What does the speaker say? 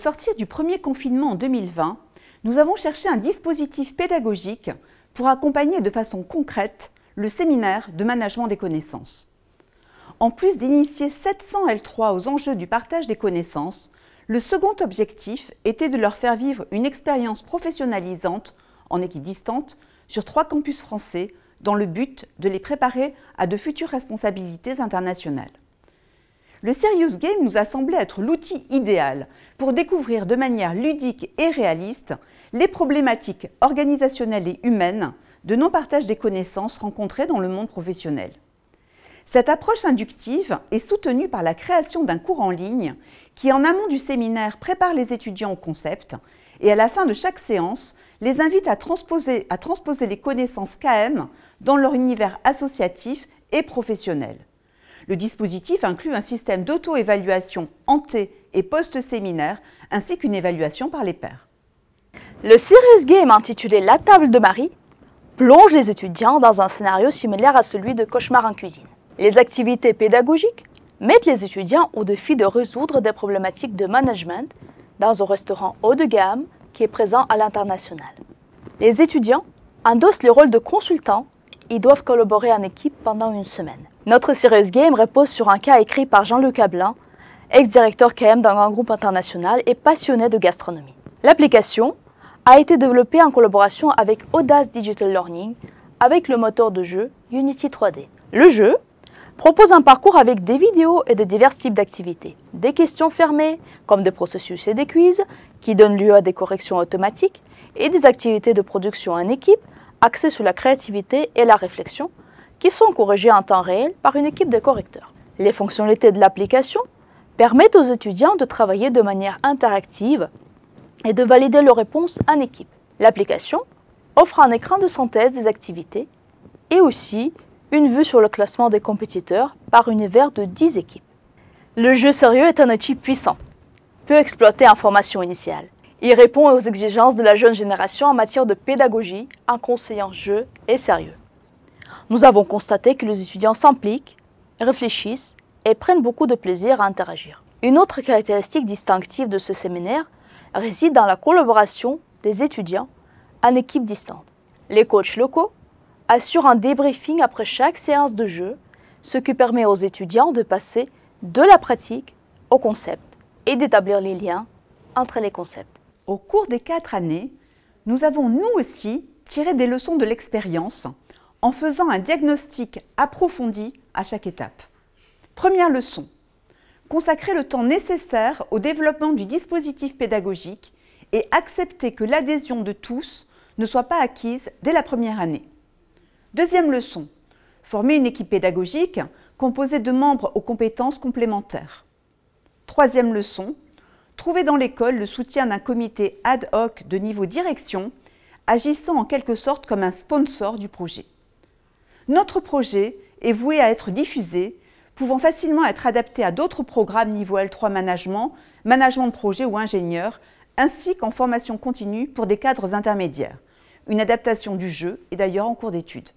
sortir du premier confinement en 2020, nous avons cherché un dispositif pédagogique pour accompagner de façon concrète le séminaire de management des connaissances. En plus d'initier 700 L3 aux enjeux du partage des connaissances, le second objectif était de leur faire vivre une expérience professionnalisante en équipe distante sur 3 campus français dans le but de les préparer à de futures responsabilités internationales. Le Serious Game nous a semblé être l'outil idéal pour découvrir de manière ludique et réaliste les problématiques organisationnelles et humaines de non-partage des connaissances rencontrées dans le monde professionnel. Cette approche inductive est soutenue par la création d'un cours en ligne qui, en amont du séminaire, prépare les étudiants au concept et à la fin de chaque séance, les invite à transposer les connaissances KM dans leur univers associatif et professionnel. Le dispositif inclut un système d'auto-évaluation ante- et post-séminaire ainsi qu'une évaluation par les pairs. Le Serious Game intitulé La table de Marie plonge les étudiants dans un scénario similaire à celui de Cauchemar en cuisine. Les activités pédagogiques mettent les étudiants au défi de résoudre des problématiques de management dans un restaurant haut de gamme qui est présent à l'international. Les étudiants endossent le rôle de consultants et doivent collaborer en équipe pendant une semaine. Notre Serious Game repose sur un cas écrit par Jean-Luc Ablin, ex-directeur KM d'un grand groupe international et passionné de gastronomie. L'application a été développée en collaboration avec Audace Digital Learning avec le moteur de jeu Unity 3D. Le jeu propose un parcours avec des vidéos et de divers types d'activités. Des questions fermées, comme des processus et des quiz, qui donnent lieu à des corrections automatiques, et des activités de production en équipe, axées sur la créativité et la réflexion, qui sont corrigées en temps réel par une équipe de correcteurs. Les fonctionnalités de l'application permettent aux étudiants de travailler de manière interactive et de valider leurs réponses en équipe. L'application offre un écran de synthèse des activités et aussi une vue sur le classement des compétiteurs par univers de 10 équipes. Le jeu sérieux est un outil puissant, peu exploité en formation initiale. Il répond aux exigences de la jeune génération en matière de pédagogie en conseillant jeu et sérieux. Nous avons constaté que les étudiants s'impliquent, réfléchissent et prennent beaucoup de plaisir à interagir. Une autre caractéristique distinctive de ce séminaire réside dans la collaboration des étudiants en équipe distante. Les coachs locaux assurent un débriefing après chaque séance de jeu, ce qui permet aux étudiants de passer de la pratique au concept et d'établir les liens entre les concepts. Au cours des 4 années, nous avons nous aussi tiré des leçons de l'expérience en faisant un diagnostic approfondi à chaque étape. Première leçon, consacrer le temps nécessaire au développement du dispositif pédagogique et accepter que l'adhésion de tous ne soit pas acquise dès la première année. Deuxième leçon, former une équipe pédagogique composée de membres aux compétences complémentaires. Troisième leçon, trouver dans l'école le soutien d'un comité ad hoc de niveau direction, agissant en quelque sorte comme un sponsor du projet. Notre projet est voué à être diffusé, pouvant facilement être adapté à d'autres programmes niveau L3 management, management de projet ou ingénieur, ainsi qu'en formation continue pour des cadres intermédiaires. Une adaptation du jeu est d'ailleurs en cours d'étude.